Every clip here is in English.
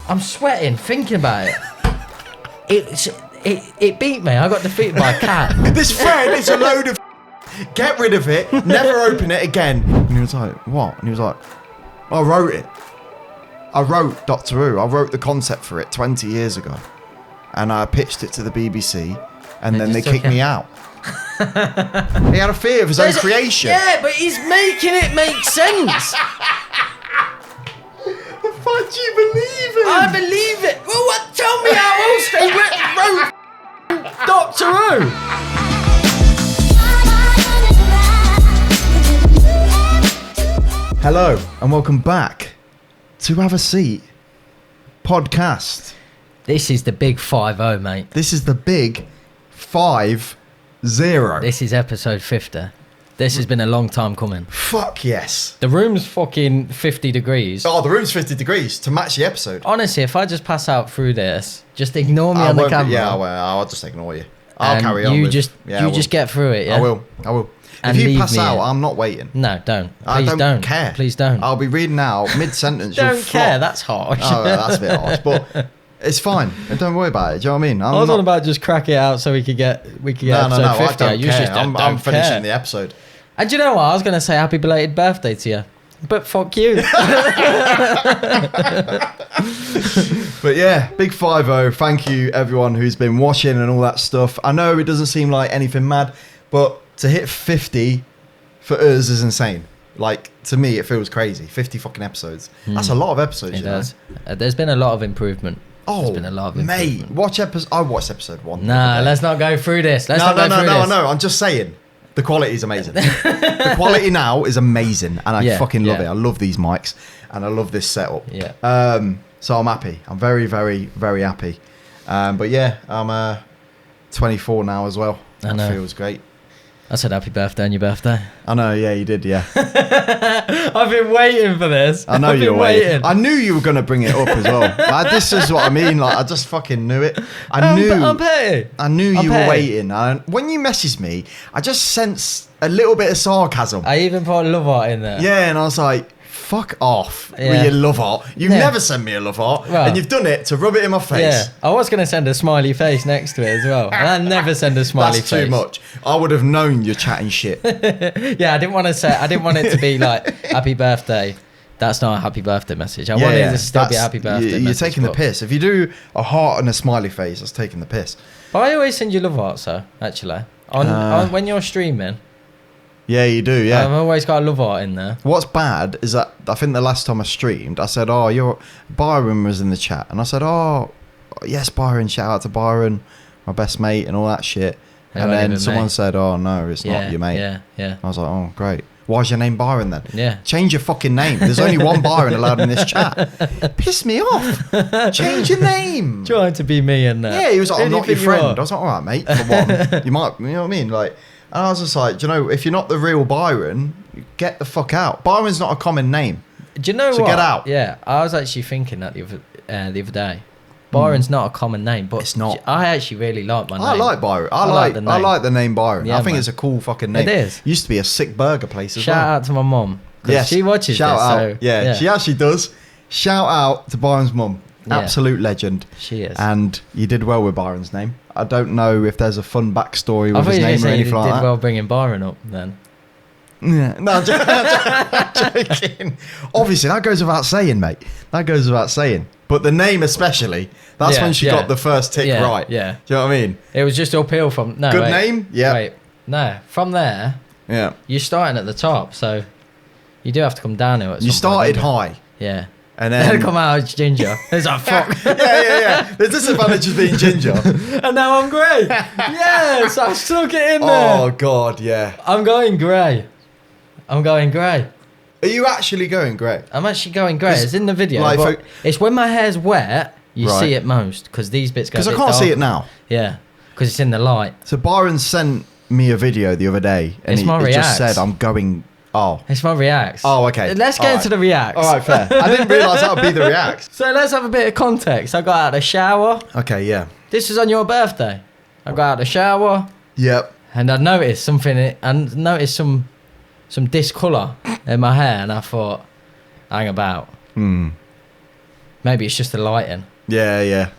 I'm sweating thinking about it. It beat me. I got defeated by a cat. This thread is a load of get rid of it, never open it again. And he was like, what? And he was like, I wrote it. I wrote Doctor Who. I wrote the concept for it 20 years ago. And I pitched it to the BBC and then they kicked me out. He had a fear of his own creation. Yeah, but he's making it make sense. The fuck do you believe in? I believe it. Well, what? Tell me how else they wrote Doctor Who. Hello and welcome back to Have a Seat podcast. This is the big 5-0, mate. This is the big 5-0. This is episode 50. This has been a long time coming. Fuck yes. The room's fucking 50 degrees. Oh, the room's 50 degrees to match the episode. Honestly, if I just pass out through this, just ignore me on the camera. Yeah, I'll just ignore you. I'll carry on. You just get through it, yeah? I will. And if you pass me out, in. I'm not waiting. No, don't. I don't care. Please don't. I'll be reading out mid-sentence. Don't care, that's harsh. Oh, that's a bit harsh, but it's fine. Don't worry about it. Do you know what I mean? I was on about just crack it out so we could get episode 50. I don't care. I'm finishing the episode. And do you know what? I was going to say happy belated birthday to you. But fuck you. But yeah, big 5-0. Thank you everyone who's been watching and all that stuff. I know it doesn't seem like anything mad, but to hit 50 for us is insane. Like, to me, it feels crazy. 50 fucking episodes. That's a lot of episodes, It does. There's been a lot of improvement. Oh, There's been a lot of improvement. Mate, I watched episode 1. Nah, let's not go through this. No, I'm just saying. The quality is amazing. The quality now is amazing, and I fucking love it. I love these mics, and I love this setup. Yeah. So I'm happy. I'm very, very, very happy. But yeah, I'm 24 now as well. I know. That feels great. I said happy birthday on your birthday. I know, yeah, you did, yeah. I've been waiting for this. I know you were waiting. I knew you were going to bring it up as well. Like, this is what I mean. Like, I just fucking knew it. I'm petty. I knew you were waiting. And when you messaged me, I just sensed a little bit of sarcasm. I even put love art in there. Yeah, and I was like, fuck off with your love art. You've never sent me a love art, and you've done it to rub it in my face. Yeah, I was going to send a smiley face next to it as well. And I never send a smiley face. That's too much. I would have known you're chatting shit. Yeah, I didn't want it to be like, happy birthday. That's not a happy birthday message. I wanted it to still be a happy birthday You're message. taking the piss. If you do a heart and a smiley face, that's taking the piss. But I always send you love art, so, actually. On when you're streaming. Yeah, you do, yeah. I've always got a love art in there. What's bad is that I think the last time I streamed, I said, Byron was in the chat. And I said, yes, Byron, shout out to Byron, my best mate and all that shit. And then someone said, oh, no, it's not your mate. Yeah. I was like, oh, great. Why's your name Byron then? Yeah. Change your fucking name. There's only one Byron allowed in this chat. Piss me off. Change your name. Trying to be me and Yeah, he was like, I'm not your friend. I was like, all right, mate, for one. You might, you know what I mean? Like, and I was just like, do you know, if you're not the real Byron, get the fuck out. Byron's not a common name. Do you know so what? Get out. Yeah, I was actually thinking that the other day. Byron's not a common name, but it's not. I actually really like my name. I like Byron. I like the name Byron. Yeah, I think it's a cool fucking name. It is. Used to be a sick burger place as well. Shout out to my mum. Yes, she watches shout this. Out. So, yeah, she actually does. Shout out to Byron's mum. Absolute legend. She is. And you did well with Byron's name. I don't know if there's a fun backstory with his name or anything like that. You did well bringing Byron up then. Yeah. No, I'm joking. Obviously, that goes without saying, mate. That goes without saying. But the name especially, that's when she got the first tick right. Yeah. Do you know what I mean? It was just uphill from... No, Good name? Yeah. Wait. No. From there, you're starting at the top, so you do have to come down here at some point. You started high. Yeah. And then come out as ginger. It's like, fuck. yeah. There's disadvantages being ginger. And now I'm grey. Yes, I stuck it in there. Oh, God, yeah. I'm going grey. Are you actually going grey? I'm actually going grey. It's in the video. Like, but it's when my hair's wet, you see it most, because these bits go Because I can't see it now. Yeah, because it's in the light. So Byron sent me a video the other day, and he just said, I'm going... Oh. It's my reacts. Oh, okay. Let's get into the reacts. All right, fair. I didn't realise that would be the reacts. So let's have a bit of context. I got out of the shower. Okay, yeah. This was on your birthday. I got out of the shower. Yep. And I noticed something. I noticed some discolour in my hair, and I thought, hang about. Maybe it's just the lighting. Yeah.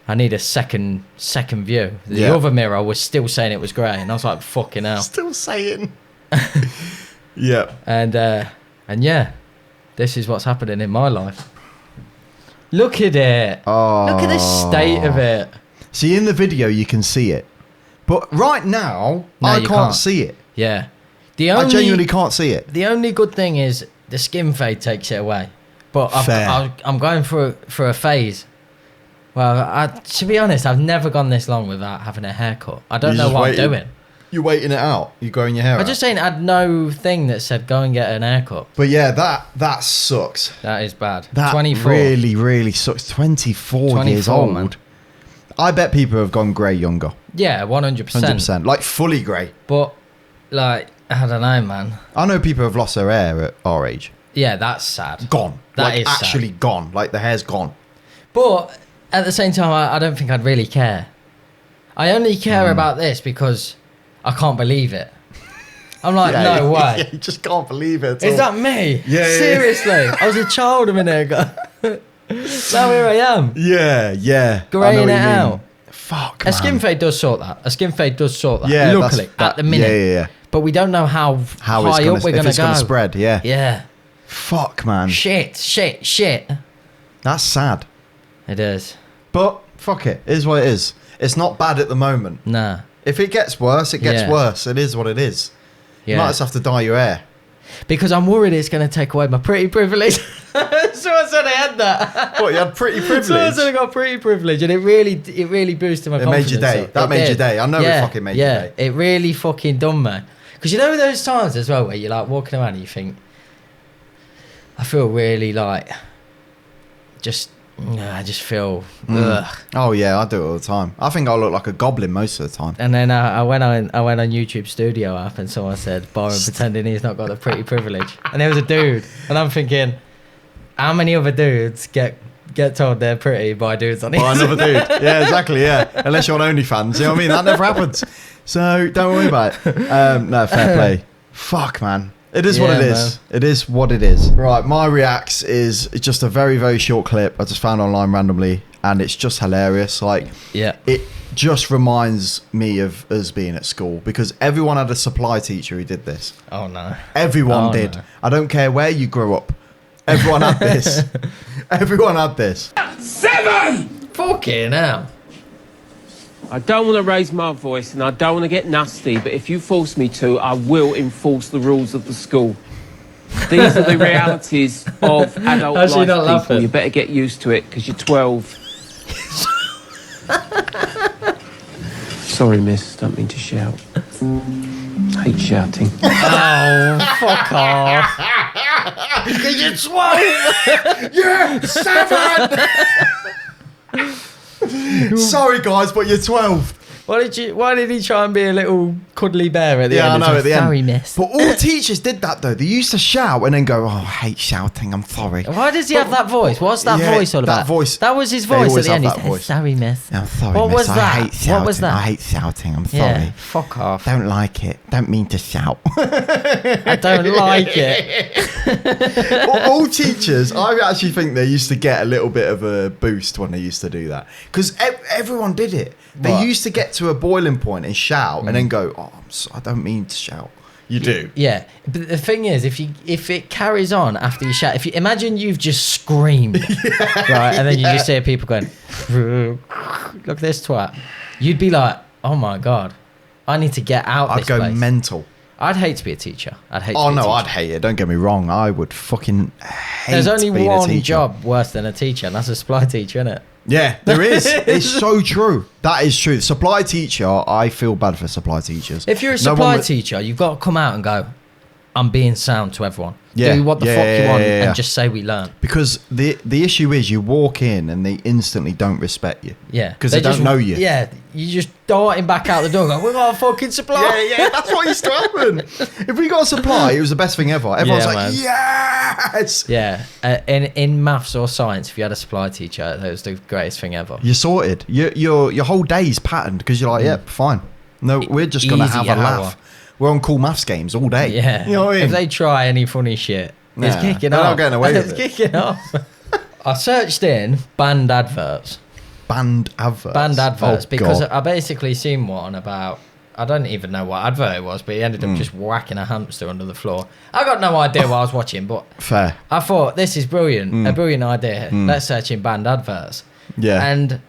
I need a second view. The other mirror was still saying it was grey, and I was like, fucking hell. Still saying. Yeah. And yeah, this is what's happening in my life. Look at it. Oh. Look at the state of it. See, in the video you can see it, but right now I can't see it. Yeah. I genuinely can't see it. The only good thing is the skin fade takes it away. But I'm going for a phase. Well, to be honest, I've never gone this long without having a haircut. I don't know what I'm doing. You're waiting it out. You're growing your hair out. I'm just saying I had no thing that said go and get an haircut. But yeah, that sucks. That is bad. That 24. really, really sucks. 24 years old. Man. I bet people have gone grey younger. Yeah, 100%. 100%. Like fully grey. But, like, I don't know, man. I know people have lost their hair at our age. Yeah, that's sad. Gone. That is actually sad. Gone. Like the hair's gone. But at the same time, I don't think I'd really care. I only care about this because I can't believe it. I'm like, no way. Yeah, you just can't believe it. Is that me? Yeah. Seriously. I was a child a minute ago. Now here I am. Yeah. Greying it out. Fuck, man. A skin fade does sort that. Yeah, luckily, at the minute. Yeah. But we don't know how high up we're going to go. If it's going to spread, yeah. Yeah. Fuck, man. Shit. That's sad. It is. But fuck it. It is what it is. It's not bad at the moment. Nah. If it gets worse, it gets worse. It is what it is. Yeah. You might just have to dye your hair. Because I'm worried it's going to take away my pretty privilege. Someone said I had that. What, you had pretty privilege? Someone said I got pretty privilege, and it really boosted my confidence. It made your day. That made your day. I know it fucking made your day. Yeah, it really fucking done, man. Because you know those times as well where you're like walking around and you think, I feel really like, I just feel, ugh. Oh yeah, I do it all the time. I think I look like a goblin most of the time. And then I went on YouTube Studio app and someone said, Byron pretending he's not got the pretty privilege. And there was a dude, and I'm thinking, how many other dudes get told they're pretty by dudes on By Instagram? another dude. Yeah, exactly, yeah. Unless you're on OnlyFans, you know what I mean? That never happens. So don't worry about it. No, fair play. Fuck, man. It is what it is. Man. It is what it is. Right, my reacts is just a very, very short clip I just found online randomly, and it's just hilarious. Like, it just reminds me of us being at school, because everyone had a supply teacher who did this. Oh no. Everyone did. No. I don't care where you grew up. Everyone had this. Everyone had this. 7! Fucking hell. I don't want to raise my voice and I don't want to get nasty, but if you force me to, I will enforce the rules of the school. These are the realities of adult life, people. Laughing? You better get used to it, because you're 12. Sorry, miss. Don't mean to shout. I hate shouting. Oh, fuck off. Because you're 12. You're 7. Sorry, guys, but you're 12. Why did he try and be a little cuddly bear at the end? Yeah, I know, at the sorry, end. miss. But all teachers did that, though. They used to shout and then go, oh, I hate shouting, I'm sorry. Why does he have that voice? What's that voice all about? That voice. That was his voice at the end. That voice. Sorry, miss. I'm sorry, what miss. Was that? I hate shouting. What was that? I hate shouting, I'm sorry. Yeah, fuck off. Don't like it. Don't mean to shout. I don't like it. All teachers, I actually think they used to get a little bit of a boost when they used to do that. Because everyone did it. They used to get to a boiling point and shout and then go, oh, I don't mean to shout. You do. Yeah. But the thing is, if it carries on after you shout, if you imagine you've just screamed, right, and then you just hear people going, look at this twat, you'd be like, oh my God, I need to get out I'd this go place. Mental. I'd hate to be a teacher. I'd hate it. Don't get me wrong. I would fucking hate There's only being a one teacher. job worse than a teacher, and that's a supply teacher, isn't it? Yeah, there is. It's so true. That is true. Supply teacher, I feel bad for supply teachers. If you're a supply teacher, you've got to come out and go, I'm being sound to everyone. Do what the fuck you want and just say we learn. Because the issue is you walk in and they instantly don't respect you. Yeah. Because they don't know you. Yeah. You just darting back out the door going, we got a fucking supply. Yeah, that's what used to happen. If we got a supply, it was the best thing ever. Everyone's like, man. Yes! Yeah. In maths or science, if you had a supply teacher, that was the greatest thing ever. You're sorted. Your whole day's patterned because you're like, yep, fine. No, we're just going to have a laugh. We're on cool maths games all day. Yeah. You know what I mean? If they try any funny shit, it's kicking off. They're not getting away with it. It's kicking off. I searched in banned adverts. Banned adverts. Banned adverts, because God. I basically seen one about, I don't even know what advert it was, but he ended up just whacking a hamster under the floor. I got no idea what I was watching, but Fair. I thought, this is brilliant, a brilliant idea. Let's search in banned adverts. Yeah. And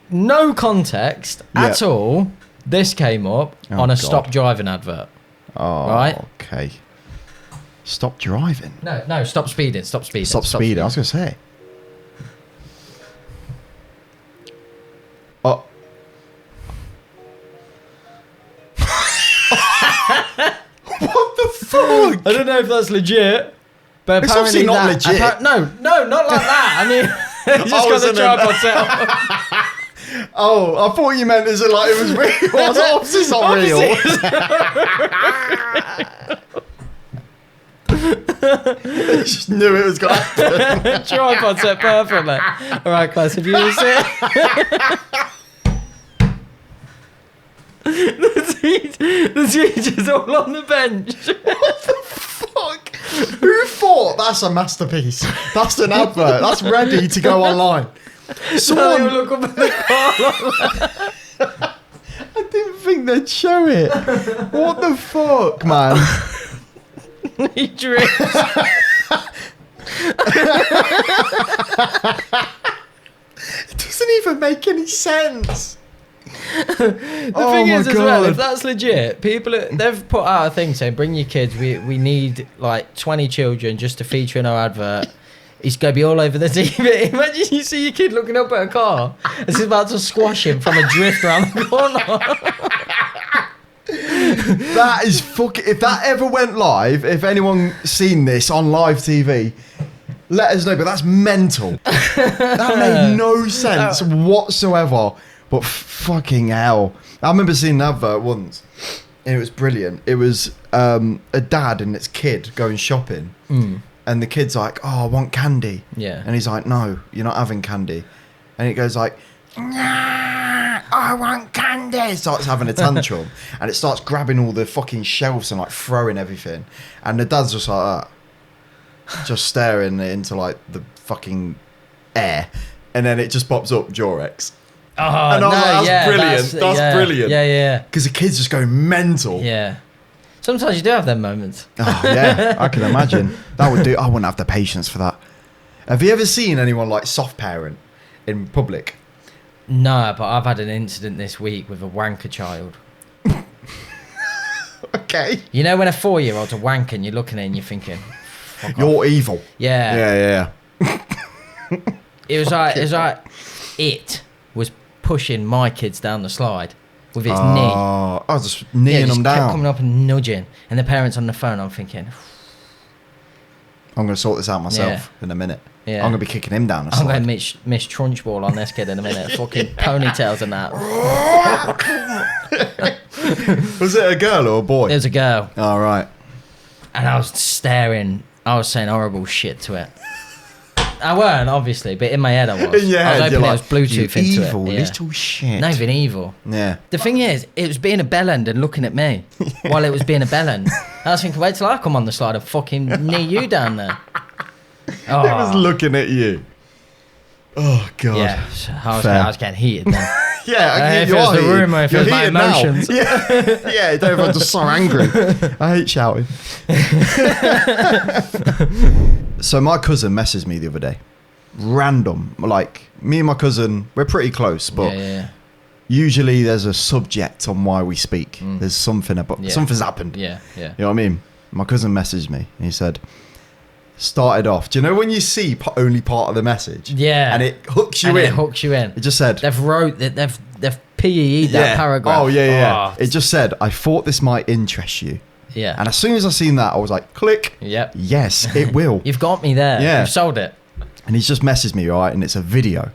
no context at all, this came up on a God. stop driving advert. Oh, Right. okay. Stop driving. No, stop speeding, stop speeding. Stop speeding. I was going to say. Oh. What the fuck? I don't know if that's legit, but It's apparently obviously not legit. No, not like that. I mean, he's just got the isn't it? tripod set up. Oh, I thought you meant it was real. I was like, obviously it's not real. I just knew it was going to happen. Tripod set perfectly. All right, class, if you will sit. The teacher's all on the bench. What the fuck? Who thought that's a masterpiece? That's an advert. That's ready to go online. Someone... Look up at the car. I didn't think they'd show it. What the fuck, man? He drinks. It doesn't even make any sense. The thing is, as well, if that's legit, they've put out a thing saying, bring your kids, we need like 20 children just to feature in our advert. It's going to be all over the TV. Imagine you see your kid looking up at a car and he's about to squash him from a drift around the corner. That is fucking... If that ever went live, if anyone seen this on live TV, let us know. But that's mental. That made no sense whatsoever. But fucking hell. I remember seeing an advert once, and it was brilliant. It was a dad and his kid going shopping. And the kid's like, oh, I want candy. Yeah. And he's like, no, you're not having candy. And it goes like, nah, I want candy. It starts having a tantrum. And it starts grabbing all the fucking shelves and like throwing everything. And the dad's just like that. Just staring into like the fucking air. And then it just pops up, Jorex. Oh, And I was like, that's brilliant. That's brilliant. Yeah. Because the kid's just going mental. Yeah. Sometimes you do have them moments. Oh, yeah, I can imagine. That would do. I wouldn't have the patience for that. Have you ever seen anyone like soft parent in public? No, but I've had an incident this week with a wanker child. Okay. You know when a 4-year-old's a wanker and you're looking at it and you're thinking, fuck You're off. evil. Yeah. It was like it was pushing my kids down the slide with its knee. I was just kneeing just them kept down. coming up and nudging, and the parents on the phone. I'm thinking, I'm going to sort this out myself in a minute. Yeah. I'm going to be kicking him down the I'm slide. going to miss Trunchball on this kid in a minute. Fucking ponytails and that. Was it a girl or a boy? There's a girl, All right. and I was staring. I was saying horrible shit to it. I weren't, obviously, but in my head I was. In your head, I was you're hoping like, it was Bluetooth you into evil it. Yeah. little shit. Not even evil. Yeah. The thing is, it was being a bellend and looking at me while it was being a bellend. I was thinking, wait till I come on the slide and fucking knee you down there. Oh. It was looking at you. Oh, God. Yeah, I was getting heated then. Yeah, If you it was are the heated. rumour, if it You're was my heated now. emotions. Yeah, yeah, don't I'm just so angry. I hate shouting. So my cousin messaged me the other day. Random. Like, me and my cousin, we're pretty close, but Yeah. usually there's a subject on why we speak. There's something about, Yeah. something's happened. Yeah. You know what I mean? My cousin messaged me. And he said, started off. Do you know when you see only part of the message? Yeah. And it hooks you And in. it hooks you in. It just said, They've PE'd that paragraph. Oh, yeah. Oh, It just said, I thought this might interest you. yeah. And as soon as I seen that, I was like, click. Yep. Yes, it will. You've got me there. Yeah. You've sold it. And he's just messaged me, right? And it's a video.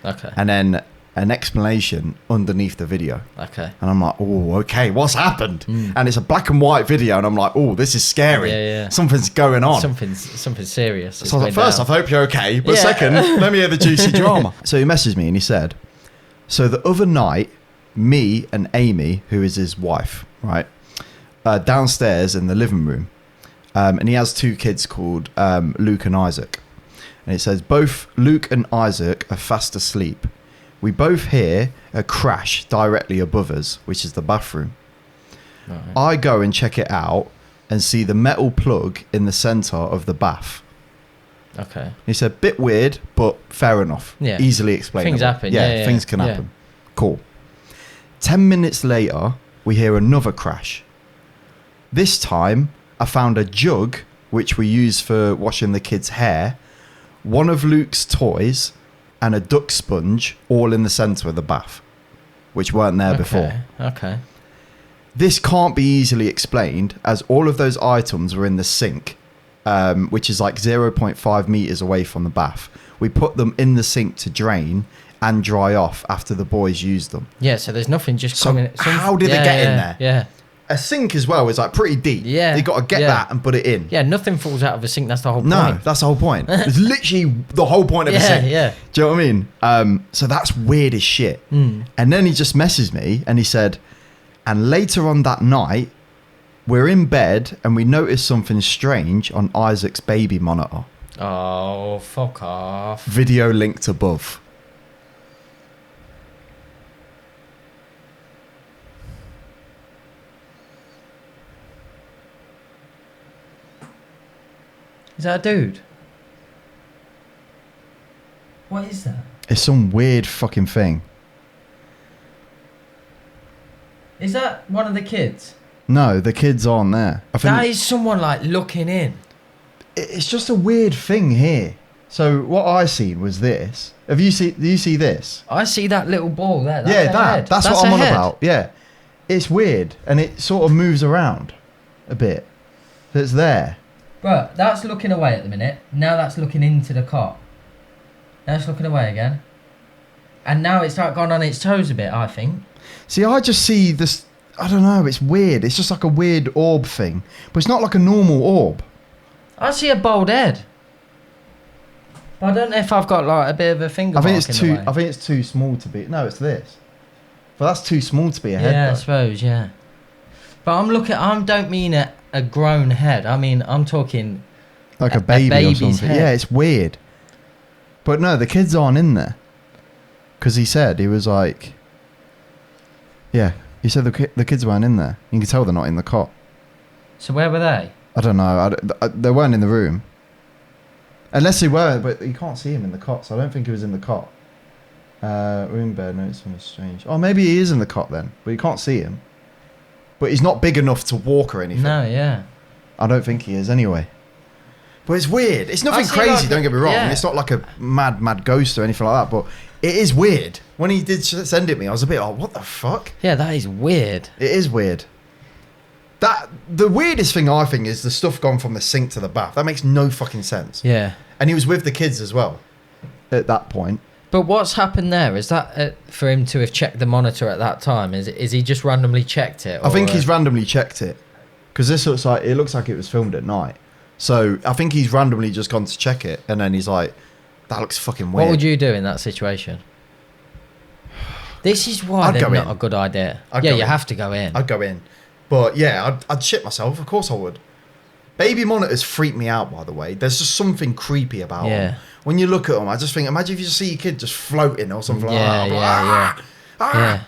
Okay. And then an explanation underneath the video. Okay. And I'm like, oh, okay, what's happened? And it's a black and white video. And I'm like, oh, this is scary. Yeah. Something's going on. Something serious. So I was like, first off, I hope you're okay. But Yeah. second, let me hear the juicy drama. So he messaged me and he said, so the other night, me and Amy, who is his wife, right, downstairs in the living room, and he has two kids called Luke and Isaac. And it says, both Luke and Isaac are fast asleep. We both hear a crash directly above us, which is the bathroom. Right. I go and check it out and see the metal plug in the centre of the bath. Okay. He said, bit weird, but fair enough. Yeah. Easily explainable. Things happen. Yeah, things can happen. Cool. 10 minutes later, we hear another crash. This time, I found a jug, which we use for washing the kids' hair, one of Luke's toys, and a duck sponge, all in the centre of the bath, which weren't there before. Okay. This can't be easily explained, as all of those items were in the sink, which is like 0.5 metres away from the bath. We put them in the sink to drain and dry off after the boys used them. Yeah, so there's nothing just So coming... how did they get in there? Yeah. A sink as well is like pretty deep. Yeah. You got to get that and put it in. Yeah, nothing falls out of a sink. That's the whole point. No, that's the whole point. It's literally the whole point of a sink. Yeah. Do you know what I mean? So that's weird as shit. And then he just messaged me and he said, and later on that night, we're in bed and we noticed something strange on Isaac's baby monitor. Oh, fuck off. Video linked above. Is that a dude? What is that? It's some weird fucking thing. Is that one of the kids? No, the kids aren't there. I think That is someone like looking in. it's just a weird thing here. So what I seen was this. Do you see this? I see that little ball there. That's a head. That's what I'm on about. Yeah. It's weird and it sort of moves around a bit. So it's there. Bro, that's looking away at the minute. Now that's looking into the cot. Now it's looking away again. And now it's like gone on its toes a bit, I think. See, I just see this, I don't know, it's weird. It's just like a weird orb thing. But it's not like a normal orb. I see a bald head. But I don't know if I've got like a bit of a finger I think mark it's in the too way. I think it's too small to be. No, it's this. But that's too small to be a head. Yeah, I though. suppose, yeah. But I don't mean a grown head. I mean, I'm talking Like a baby or baby's something. head. Yeah, it's weird. But no, the kids aren't in there. Because he was like, yeah, he said the kids weren't in there. You can tell they're not in the cot. So where were they? I don't know. They weren't in the room. Unless they were, but you can't see him in the cot, so I don't think he was in the cot. We're in bed, no, it's something strange. Oh, maybe he is in the cot then, but you can't see him. But he's not big enough to walk or anything. No, yeah. I don't think he is anyway. But it's weird. It's nothing I see crazy, like don't get me wrong. yeah. It's not like a mad ghost or anything like that, but it is weird. When he did send it me, I was a bit, what the fuck? Yeah, that is weird. It is weird. The weirdest thing I think is the stuff gone from the sink to the bath. That makes no fucking sense. Yeah. And he was with the kids as well at that point. But what's happened there? Is that for him to have checked the monitor at that time? Is he just randomly checked it? I think he's randomly checked it. Because this looks like it was filmed at night. So I think he's randomly just gone to check it, and then he's like, "That looks fucking weird." What would you do in that situation? This is why I'd they're go not in. a good idea. I'd Yeah, go you in. have to go in. I'd go in, but yeah, I'd shit myself. Of course I would. Baby monitors freak me out. By the way, there's just something creepy about them. When you look at them, I just think, imagine if you just see your kid just floating or something like that. Yeah.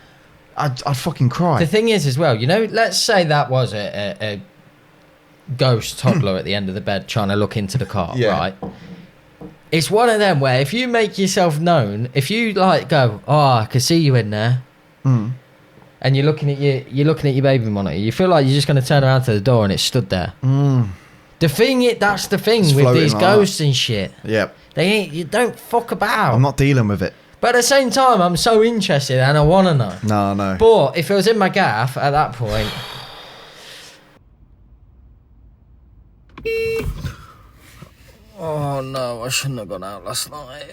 I'd fucking cry. The thing is, as well, you know, let's say that was a ghost toddler at the end of the bed trying to look into the cot, Yeah. right? It's one of them where if you make yourself known, if you like go, I can see you in there, and you're looking at your baby monitor, you feel like you're just going to turn around to the door and it's stood there. That's the thing It's with floating these like ghosts and shit. Yep. You don't fuck about. I'm not dealing with it. But at the same time, I'm so interested and I want to know. No. But if it was in my gaff at that point. Oh no, I shouldn't have gone out last night.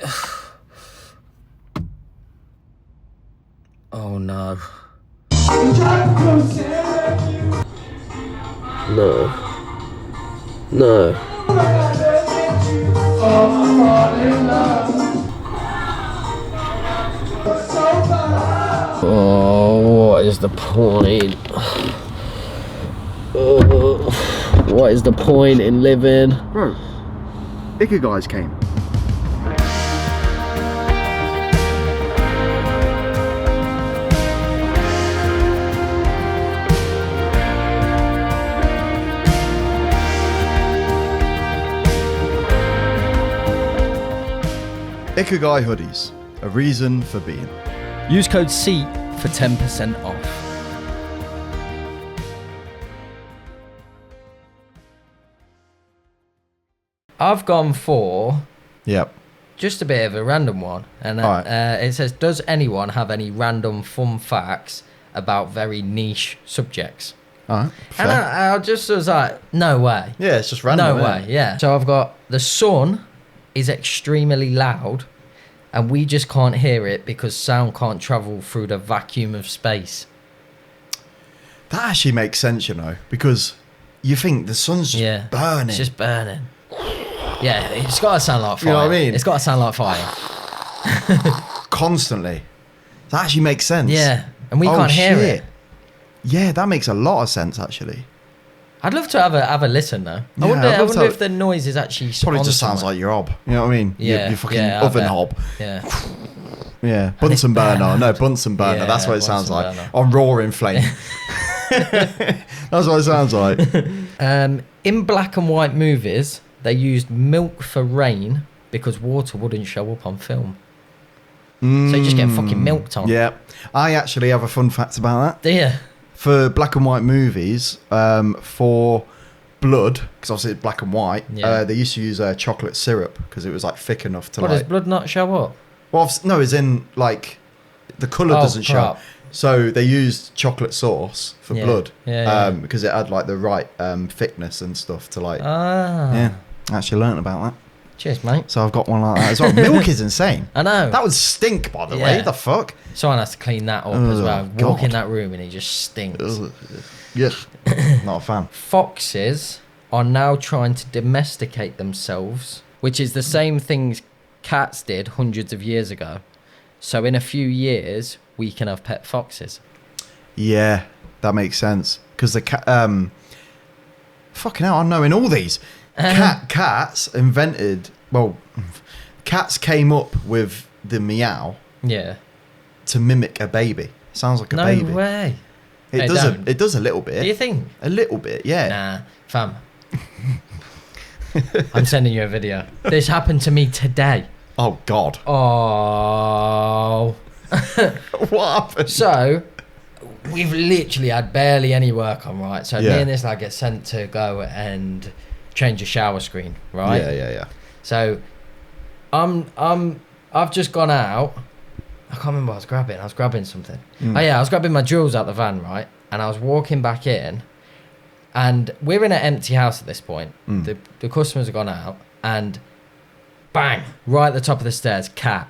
Oh no. No. Oh, what is the point? What is the point in living? Bro, Iker guys came. Ikugai hoodies, a reason for being. Use code SEAT for 10% off. I've gone for Yep. just a bit of a random one. And Alright. it says, does anyone have any random fun facts about very niche subjects? Alright. And I just was like, no way. Yeah, it's just random. No isn't way, it? yeah. So I've got the sun is extremely loud and we just can't hear it because sound can't travel through the vacuum of space. That actually makes sense, you know, because you think the sun's just burning. It's just burning. Yeah, it's got to sound like fire. You know what I mean? It's got to sound like fire. Constantly. That actually makes sense. Yeah, and we can't hear shit. it. Yeah, that makes a lot of sense, actually. I'd love to have a listen though. Yeah, I wonder I'd love to if the noise is actually Probably on just sounds somewhere. like your hob. You know what I mean? Yeah, Your fucking yeah, I oven bet. hob. Yeah. Yeah, Bunsen burner. No, Bunsen burner. Yeah, That's what it sounds Bunsen like. burner. On roaring flame. That's what it sounds like. In black and white movies, they used milk for rain because water wouldn't show up on film. So you just get fucking milked on. Yeah. I actually have a fun fact about that. Yeah. For black and white movies, for blood, because obviously it's black and white, Yeah. they used to use chocolate syrup because it was like thick enough to What, does like. blood not show up? Well, no, as in like the colour Oh, doesn't show. crap. So they used chocolate sauce for Yeah. blood, Yeah, yeah. because it had like the right thickness and stuff to like. Ah. Yeah, I actually learnt about that. Cheers, mate. So I've got one like that as well. Milk is insane. I know. That would stink, by the way. Yeah. The fuck? Someone has to clean that up as Oh, well. Walk in God. that room and it just stinks. Yes. Not a fan. Foxes are now trying to domesticate themselves, which is the same things cats did hundreds of years ago. So in a few years, we can have pet foxes. Yeah, that makes sense. Because the cat, fucking hell, I'm knowing all these. Cats invented, well, cats came up with the meow Yeah. to mimic a baby. Sounds like a No baby. way. It They does don't. it does a little bit. Do you think? A little bit, yeah. Nah, fam. I'm sending you a video. This happened to me today. Oh God. Oh. What happened? So, we've literally had barely any work on, right? So, Yeah. me and this lad get sent to go and change a shower screen, right? Yeah. So, I've just gone out. I can't remember what I was grabbing. I was grabbing something. Mm. Oh yeah, I was grabbing my jewels out the van, right? And I was walking back in, and we're in an empty house at this point. Mm. The customers have gone out, and bang, right at the top of the stairs, cat.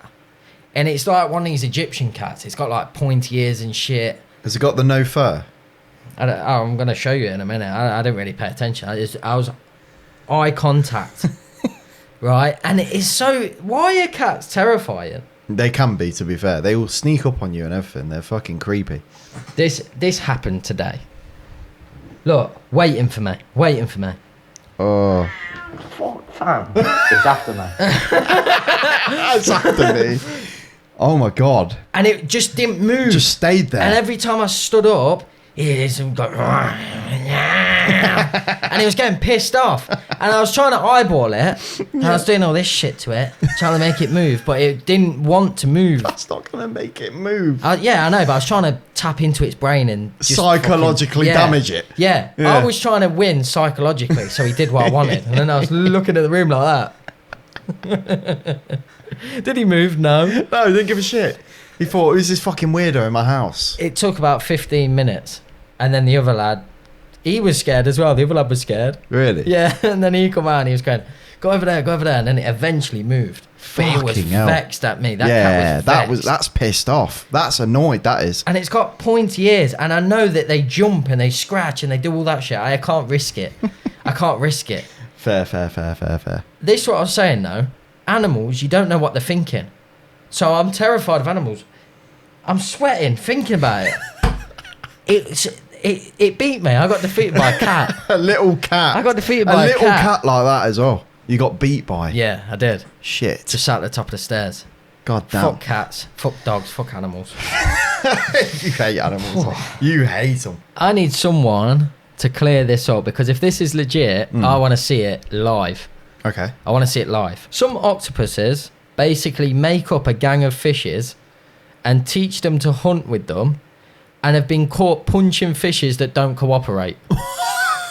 And it's like one of these Egyptian cats. It's got like pointy ears and shit. Has it got the no fur? I'm going to show you in a minute. I didn't really pay attention. I was eye contact, right? And it is so... Why are cats terrifying? They can be, to be fair. They all sneak up on you and everything. They're fucking creepy. This happened today. Look, waiting for me. Oh. Fam, it's after me. That's after me. Oh my God. And it just didn't move. Just stayed there. And every time I stood up, it go, and he was getting pissed off. And I was trying to eyeball it. And I was doing all this shit to it, trying to make it move, but it didn't want to move. That's not going to make it move. Yeah, I know, but I was trying to tap into its brain and just Psychologically damage it. Yeah. Yeah. I was trying to win psychologically, so he did what I wanted. And then I was looking at the room like that. Did he move? No. No, he didn't give a shit. He thought, who's this fucking weirdo in my house? It took about 15 minutes. And then the other lad, he was scared as well. The other lad was scared. Really? Yeah. And then he come out and he was going, go over there. And then it eventually moved. But he was Fucking hell. vexed at me. That cat was vexed. that's pissed off. That's annoyed, that is. And it's got pointy ears. And I know that they jump and they scratch and they do all that shit. I can't risk it. Fair. This is what I was saying though. Animals, you don't know what they're thinking. So I'm terrified of animals. I'm sweating thinking about it. It beat me. I got defeated by a cat. A little cat. I got defeated by a little cat. cat like that as well. You got beat by. Yeah, I did. Shit. Just sat at the top of the stairs. God damn. Fuck cats. Fuck dogs. Fuck animals. You hate animals. You hate them. I need someone to clear this up because if this is legit, I want to see it live. Okay. I want to see it live. Some octopuses basically make up a gang of fishes and teach them to hunt with them, and have been caught punching fishes that don't cooperate.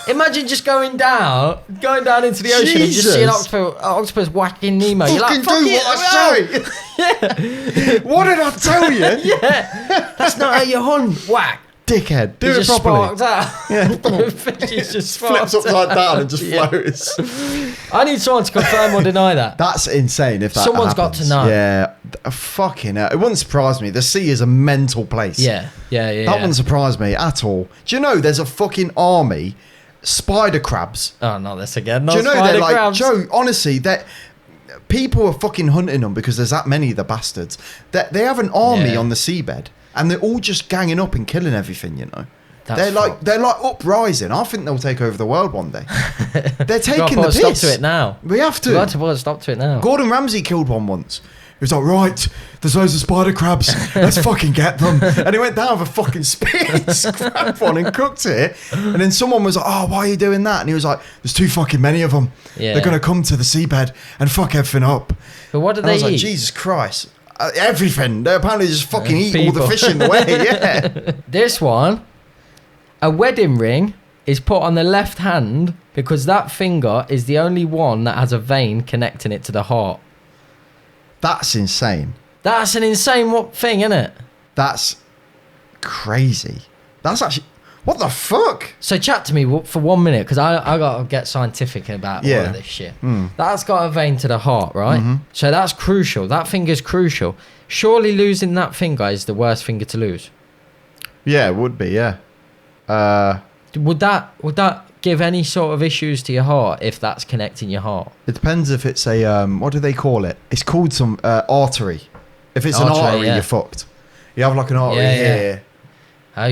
Imagine just going down into the ocean and just seeing octopus whacking Nemo. You're like, Fucking do what I say. Yeah. What did I tell you? Yeah. That's not how you hunt. Whack. Dickhead. Do He it just properly. sparked out. Yeah. The fish is just Flips sparked upside out. down and just Yeah. floats. I need someone to confirm or deny that. That's insane if that Someone's got happens. to know. Yeah. Fucking hell. It wouldn't surprise me. The sea is a mental place. Yeah. That wouldn't surprise me at all. Do you know there's a fucking army spider crabs? Oh, not this again. Not Do you know spider they're like, crabs. Joe, honestly, that people are fucking hunting them because there's that many of the bastards. They have an army Yeah. on the seabed and they're all just ganging up and killing everything, you know. That's They're like uprising. I think they'll take over the world one day. They're taking the put a piss. stop to it now. We have to. We got to put a stop to it now. Gordon Ramsay killed one once. He was like, right, there's loads of spider crabs. Let's fucking get them. And he went down with a fucking spear, grabbed one and cooked it. And then someone was like, oh, why are you doing that? And he was like, there's too fucking many of them. Yeah. They're going to come to the seabed and fuck everything up. But what do And I they was like, eat? Jesus Christ. Everything. They apparently just fucking eat all the people. fish in the way. Yeah. This one, a wedding ring is put on the left hand because that finger is the only one that has a vein connecting it to the heart. That's insane. That's an insane thing, isn't it? That's crazy. That's actually... What the fuck? So chat to me for 1 minute because I got to get scientific about all Yeah. of this shit. That's got a vein to the heart, right? So that's crucial. That finger's crucial. Surely losing that finger is the worst finger to lose. Yeah, it would be, yeah. Would that give any sort of issues to your heart if that's connecting your heart? It depends if it's a what do they call it? It's called some artery. If it's an Artery, artery, yeah. you're fucked. You have like an artery Yeah, yeah. here.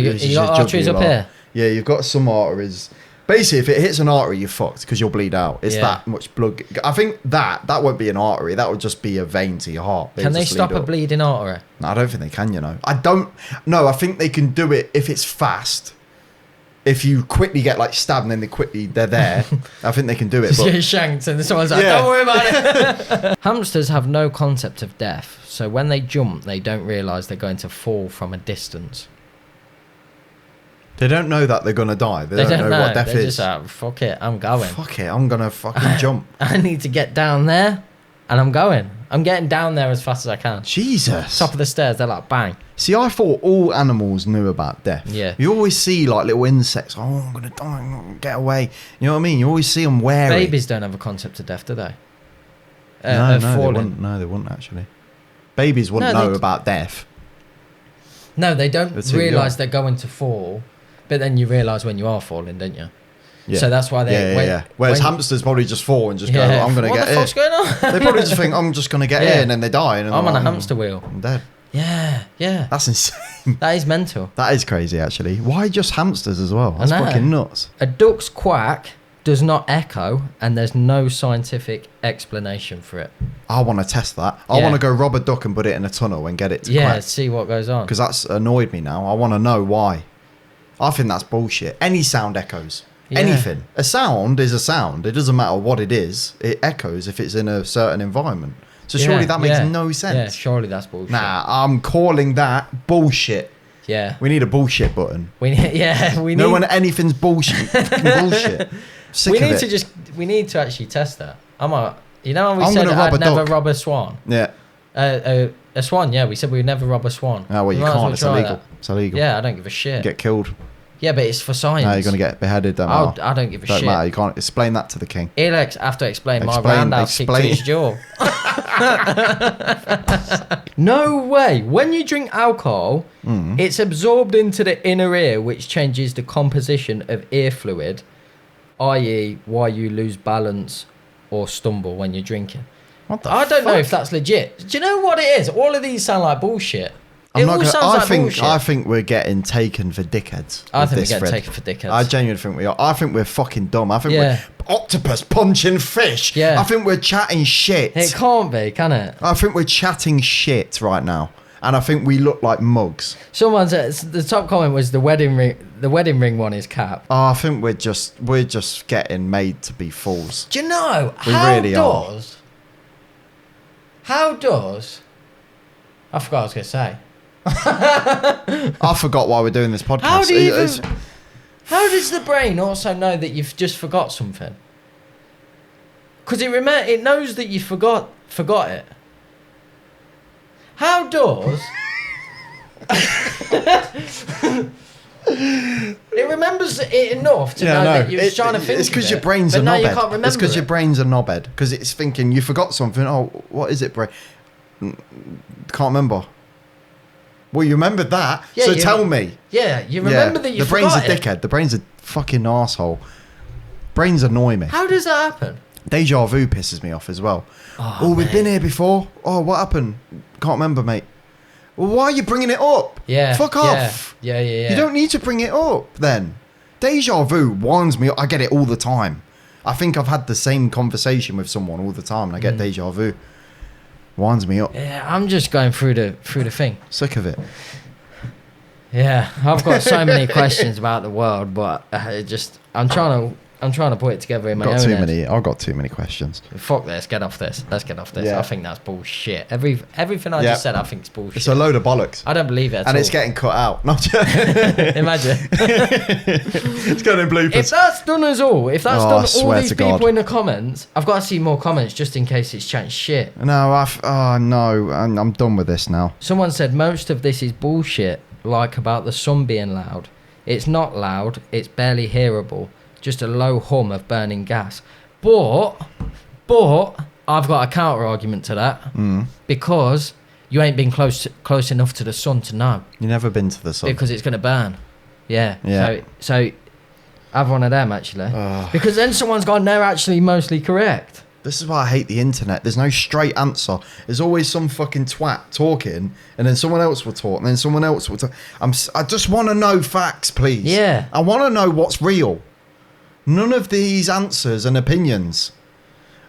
You It's got just arteries jugular. up here. Yeah, you've got some arteries. Basically, if it hits an artery, you're fucked because you'll bleed out. It's Yeah. that much blood. I think that won't be an artery. That would just be a vein to your heart. Can they just stop lead a up. bleeding artery? No, I don't think they can. You know, I don't. No, I think they can do it if it's fast. If you quickly get like stabbed and then they're there. I think they can do it. Just But get shanked and someone's like, Yeah. don't worry about it. Hamsters have no concept of death, so when they jump, they don't realise they're going to fall from a distance. they don't know that they're gonna die. They, don't know what death They're is. just like, fuck it, I'm going. Fuck it, I'm gonna fucking jump. I need to get down there, and I'm going. I'm getting down there as fast as I can. Jesus. Top of the stairs, they're like, bang. See, I thought all animals knew about death. Yeah. You always see like little insects. Oh, I'm gonna die. I'm gonna get away. You know what I mean? You always see them wary. Babies don't have a concept of death, do they? No, of they falling. wouldn't. No, they wouldn't actually. Babies wouldn't No, know they- about death. No, they don't They're too realise young. they're going to fall, but then you realise when you are falling, don't you? Yeah. So that's why they... Yeah. Whereas hamsters probably just fall and just go, I'm gonna what get the fuck's here. going on? They probably just think, I'm just gonna get Yeah. here, and then they die. And I'm on a like, hamster wheel. I'm dead. Yeah. That's insane. That is mental. That is crazy, actually. Why just hamsters as well? That's know. fucking nuts. A duck's quack does not echo, and there's no scientific explanation for it. I want to test that. I Yeah. want to go rob a duck and put it in a tunnel and get it to Yeah, quack. see what goes on. Because that's annoyed me now. I want to know why. I think that's bullshit. Any sound echoes. Yeah. Anything. A sound is a sound. It doesn't matter what it is. It echoes if it's in a certain environment. So surely that makes no Yeah, sense. surely that's bullshit. Nah, I'm calling that bullshit. Yeah. We need a bullshit button. We need... No, when anything's bullshit. fucking bullshit. Sick we of need it. we need to actually test that. You know how we I'm said gonna rob I'd a never duck. rob a swan? Yeah. A swan, yeah. We said we would never rob a swan. Oh, well, We you might as can't. It's try illegal. that. It's illegal. Yeah, I don't give a shit. Get killed. Yeah, but it's for science. No, you're going to get beheaded. Don't I matter. don't give a Don't shit. matter. You can't explain that to the king. He'll have to explain my Explain- roundhouse kick to explain. his jaw. No way. When you drink alcohol, it's absorbed into the inner ear, which changes the composition of ear fluid, i.e. why you lose balance or stumble when you're drinking. What the I don't know fuck? if that's legit. Do you know what it is? All of these sound like bullshit. I'm It not all gonna, sounds like bullshit. I think we're getting taken for dickheads. I with think we're this getting thread. taken for dickheads. I genuinely think we are. I think we're fucking dumb. I think Yeah. we're octopus punching fish. Yeah. I think we're chatting shit. It can't be, can it? I think we're chatting shit right now. And I think we look like mugs. Someone said the top comment was the wedding ring. The wedding ring one is cap. Oh, I think we're just getting made to be fools. Do you know We how really are. How does... I forgot what I was going to say. I forgot why we're doing this podcast. How do you how does the brain also know that you've just forgot something? Because it knows that you forgot it. How does... It remembers it enough to know that you're trying to think. It's because of your it, brain's a but now you knobhead. can't remember It's because your it. brain's a knobhead. Because it's thinking you forgot something. Oh, what is it, brain? Can't remember. Well, you remembered that, Yeah, so you- tell me. Yeah, you remember that you The brain's a forgot it. dickhead. The brain's a fucking arsehole. Brains annoy me. How does that happen? Deja vu pisses me off as well. Oh, we've been here before. Oh, what happened? Can't remember, mate. Well, why are you bringing it up? Yeah. Fuck off. Yeah. You don't need to bring it up then. Deja vu winds me up. I get it all the time. I think I've had the same conversation with someone all the time and I get deja vu. Winds me up. Yeah, I'm just going through the thing. Sick of it. Yeah, I've got so many questions about the world, but I'm trying to put it together in my own head. I've got too many questions. Fuck this, get off this. Let's get off this. Yeah. I think that's bullshit. Everything I just said, I think it's bullshit. It's a load of bollocks. I don't believe it at And all. it's getting cut out. Not Imagine. it's going in bloopers. If that's done us all, if that's Oh, I done all swear these to people God. in the comments, I've got to see more comments just in case it's chatting shit. No, I'm done with this now. Someone said most of this is bullshit, like about the sun being loud. It's not loud, it's barely hearable. Just a low hum of burning gas. But I've got a counter argument to that because you ain't been close enough to the sun to know You've never been to the sun. because it's gonna burn. Yeah. Yeah. So have one of them actually because then someone's gone. They're actually mostly correct. This is why I hate the internet. There's no straight answer. There's always some fucking twat talking, and then someone else will talk, and then someone else will talk. I just want to know facts, please. Yeah. I want to know what's real. None of these answers and opinions.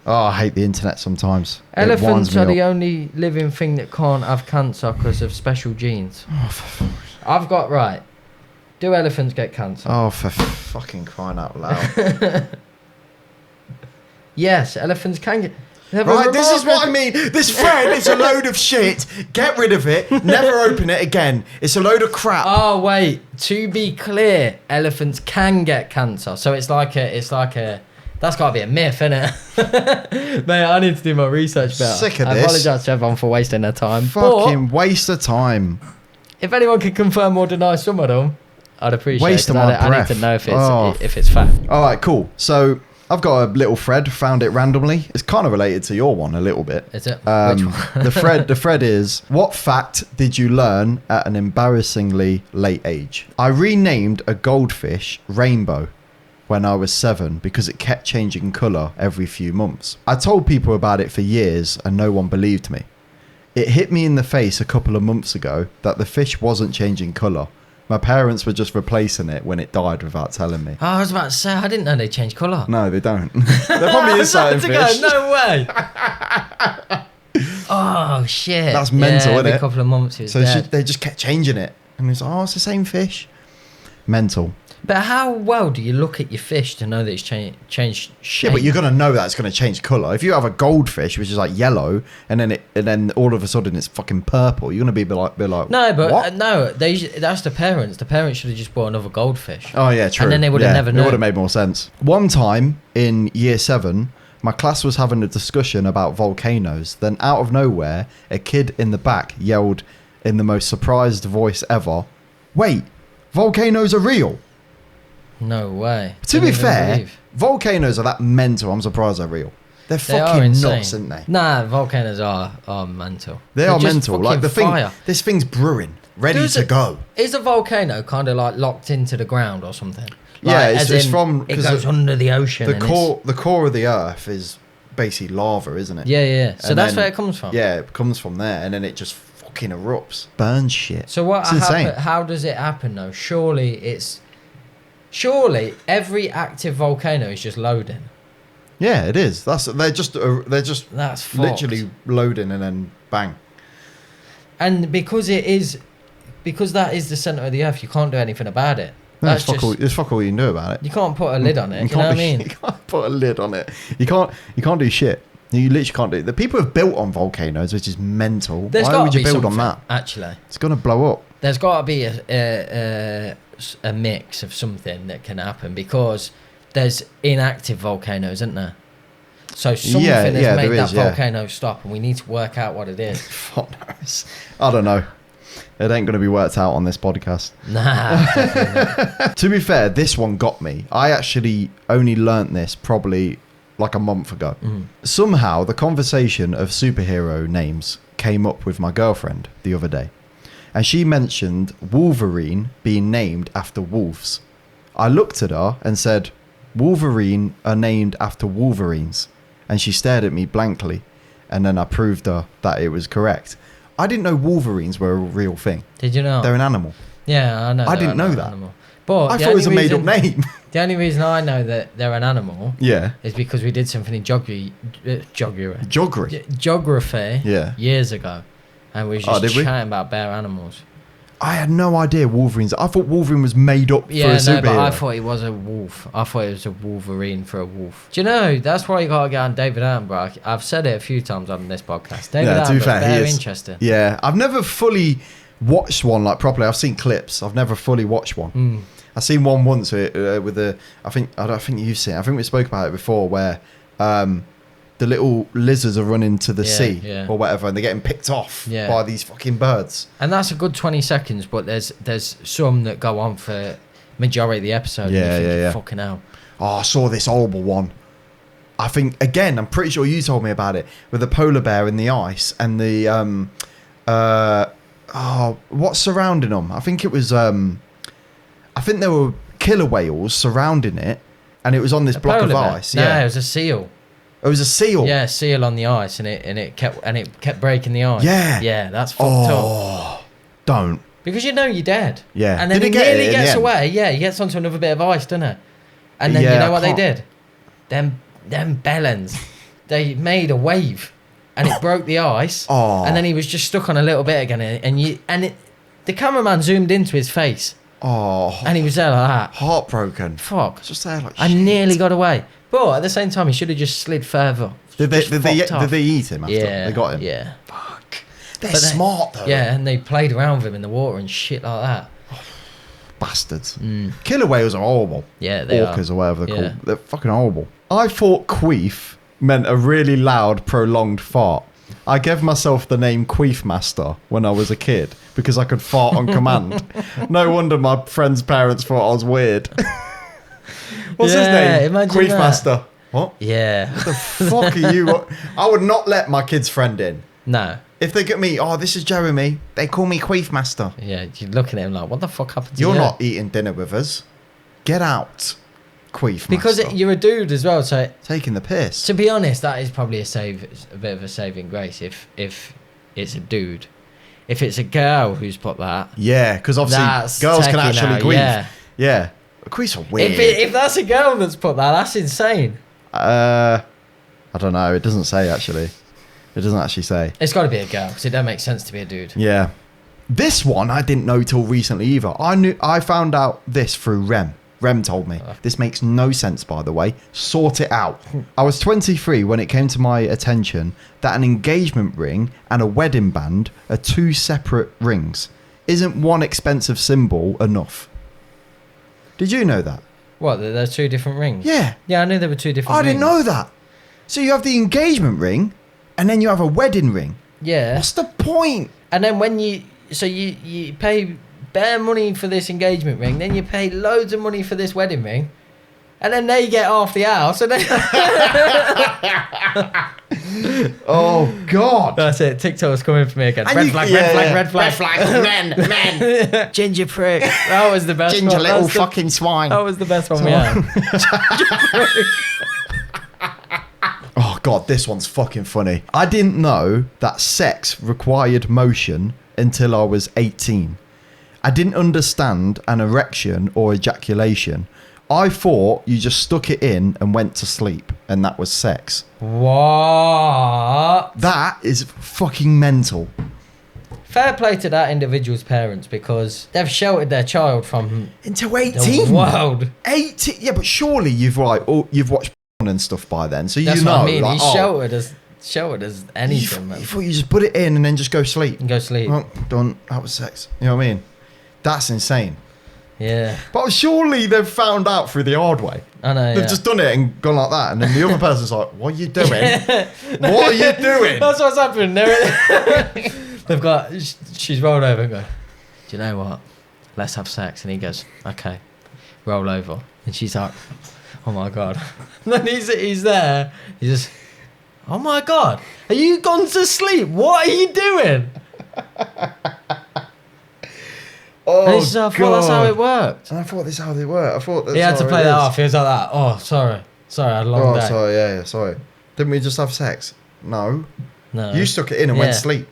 Oh, I hate the internet sometimes. It winds Elephants me are the up. only living thing that can't have cancer because of special genes. I've got right. Do elephants get cancer? Oh, for fucking crying out loud. Yes, elephants can get. Right, this is what I mean. This thread is a load of shit. Get rid of it. Never open it again. It's a load of crap. Oh wait, to be clear, elephants can get cancer. So it's like a. That's got to be a myth, innit? Mate, I need to do my research better. Sick of I this. apologise to everyone for wasting their time. Fucking waste of time. But if anyone could confirm or deny some of them, I'd appreciate it. Waste of 'cause my I need breath. to know if it's Oh. if it's fact. All right, cool. So I've got a little thread. Found it randomly. It's kind of related to your one a little bit. Is it? Which one? The thread is: what fact did you learn at an embarrassingly late age? I renamed a goldfish Rainbow when I was 7 because it kept changing colour every few months. I told people about it for years and no one believed me. It hit me in the face a couple of months ago that the fish wasn't changing colour. My parents were just replacing it when it died without telling me. Oh, I was about to say I didn't know they changed colour. No, they don't. There probably is I was certain about to fish. go, no way. Oh shit. That's mental, yeah, every innit? couple of months it was So dead. they just kept changing it. And it's oh, it's the same fish. Mental. But how well do you look at your fish to know that it's changed shape? Yeah, but you're gonna know that it's gonna change colour. If you have a goldfish which is like yellow, and then all of a sudden it's fucking purple, you're gonna be like No, but what? no, that's the parents. The parents should have just bought another goldfish. Oh yeah, true. And then they would have never It known. would have made more sense. One time in year 7, my class was having a discussion about volcanoes. Then out of nowhere, a kid in the back yelled in the most surprised voice ever, "Wait, volcanoes are real!" No way. To be Didn't even fair, believe. volcanoes are that mental. I'm surprised they're real. They're They are fucking insane. nuts, aren't they? Nah, volcanoes are mental. They They're are just mental. Like fucking fire. this thing's brewing, ready Does to it- go. Is a volcano kind of like locked into the ground or something? Yeah, Like, it's as in from- it 'cause goes under the ocean. The and core of the Earth is basically lava, isn't it? Yeah. So And that's then- where it comes from. Yeah, it comes from there, and then it just fucking erupts, burns shit. So what? It's insane. How does it happen though? Surely every active volcano is just loading. Yeah, it is. They're just That's fucked. literally loading and then bang. And because that is the center of the earth, you can't do anything about it. No, That's there's just fuck all you can do about it. you can't put a lid on it. You know what I mean? You can't put a lid on it. You can't do shit. You literally can't do it. The people have built on volcanoes, which is mental. There's Why gotta would you be build on something, that? Actually, It's gonna blow up. there's got to be a mix of something that can happen because there's inactive volcanoes, isn't there? So something has made that volcano stop, and we need to work out what it is. Fuck knows. I don't know. It ain't going to be worked out on this podcast. Nah. Definitely not. To be fair, this one got me. I actually only learnt this probably like a month ago. Somehow, the conversation of superhero names came up with my girlfriend the other day. And she mentioned Wolverine being named after wolves. I looked at her and said, Wolverine are named after wolverines. And she stared at me blankly. And then I proved her that it was correct. I didn't know wolverines were a real thing. Did you know? They're an animal. Yeah, I know. I didn't know that. Animal. But I thought it was a made-up name. The only reason I know that they're an animal Yeah. is because we did something in geography Yeah. years ago. And we were just chatting about bare animals. I had no idea Wolverines. I thought Wolverine was made up for a superhero. But I thought it was a wolf. I thought it was a Wolverine for a wolf. Do you know, that's why you got to get on David Attenborough. I've said it a few times on this podcast. David Attenborough's very interesting. Yeah, I've never fully watched one like properly. I've seen clips. I've never fully watched one. I've seen one once with the. I don't think you've seen it. I think we spoke about it before, where the little lizards are running to the sea or whatever, and they're getting picked off by these fucking birds. And that's a good 20 seconds, but there's some that go on for majority of the episode. Yeah. Fucking hell. Oh, I saw this horrible one. I think, again, I'm pretty sure you told me about it, with the polar bear in the ice and the what's surrounding them? I think it was I think there were killer whales surrounding it, and it was on this block of ice. No, it was a seal. It was a seal. Yeah, seal on the ice, and it kept breaking the ice. Yeah, that's fucked up. Don't. Because you know you're dead. Yeah. And then he nearly gets away. Yeah, he gets onto another bit of ice, doesn't he? And then you know what they did? Them bellends, they made a wave, and it broke the ice. And then he was just stuck on a little bit again, and the cameraman zoomed into his face. And he was there like that. Heartbroken. Fuck. Just there like. I nearly got away. But at the same time, he should have just slid further. Did they eat him after? Yeah. They got him? Yeah. Fuck. They're smart, though. Yeah, and they played around with him in the water and shit like that. Bastards. Killer whales are horrible. Yeah, they are. Orcas or whatever they're called. They're fucking horrible. I thought queef meant a really loud, prolonged fart. I gave myself the name Queef Master when I was a kid because I could fart on command. No wonder my friends' parents thought I was weird. What's his name? Queef Master. What? Yeah. What the fuck are you? I would not let my kid's friend in. No. If they get me, this is Jeremy. They call me Queef Master. Yeah, you're looking at him like, what the fuck happened to you? You're not eating dinner with us. Get out, Queef Master. Because you're a dude as well, so... Taking the piss. To be honest, that is probably a bit of a saving grace if it's a dude. If it's a girl who's put that... Yeah, because obviously girls can actually queef. Yeah. Queefs are weird. If that's a girl that's put that, that's insane. I don't know. It doesn't say, actually. It doesn't actually say. It's got to be a girl, because it don't make sense to be a dude. Yeah. This one I didn't know till recently either. I found out this through Rem. Rem told me. This makes no sense, by the way. Sort it out. I was 23 when it came to my attention that an engagement ring and a wedding band are two separate rings. Isn't one expensive symbol enough? Did you know that? What, there's two different rings? Yeah. Yeah, I knew there were two different rings. I didn't know that. So you have the engagement ring and then you have a wedding ring. Yeah. What's the point? And then when you pay bare money for this engagement ring, then you pay loads of money for this wedding ring, and then they get half the house, and then oh God, that's it. TikTok's coming for me again. Red flag, red flag, men. Ginger prick. That was the best. Ginger one. little fucking swine. That was the best one we had. Oh God, this one's fucking funny. I didn't know that sex required motion until I was 18. I didn't understand an erection or ejaculation. I thought you just stuck it in and went to sleep, and that was sex. What? That is fucking mental. Fair play to that individual's parents, because they've sheltered their child from until 18. The world. 18. Yeah, but surely you've watched porn and stuff by then, so that's you know. What I mean. Like, He's sheltered us. Show it as anything, man. You thought you just put it in and then just go sleep. And go sleep. Oh, done. That was sex. You know what I mean? That's insane. Yeah. But surely they've found out through the hard way. I know. They've just done it and gone like that. And then the other person's like, what are you doing? What are you doing? That's what's happened. They've got, she's rolled over and go, do you know what? Let's have sex. And he goes, okay. Roll over. And she's like, oh my God. And then he's there. He's just, oh my God. Are you gone to sleep? What are you doing? Oh, and he's like, I thought that's how it worked. And I thought this is how they work. I thought that's He had to how play it that is. off. He was like that. Oh, sorry. Sorry, I had a long day. Sorry, yeah, sorry. Didn't we just have sex? No. No. You stuck it in and went to sleep.